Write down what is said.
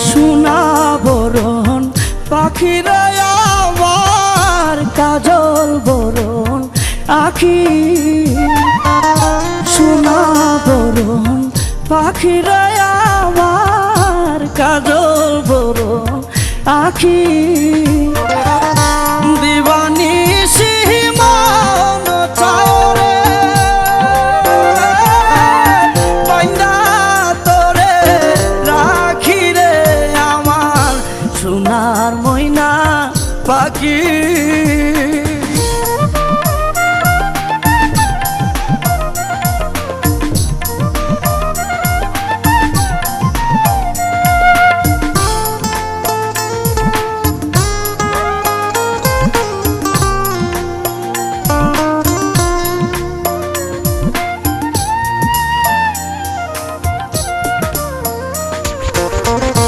সোনা বরণ পাখিরা আমার কাজল বরণ আখি সোনা বরণ পাখিরা আমার কাজল বরণ আখি দিবানি সিমান চাওরে বাইন্দা তোরে রাখি রে আমার সোনার ময়না পাখি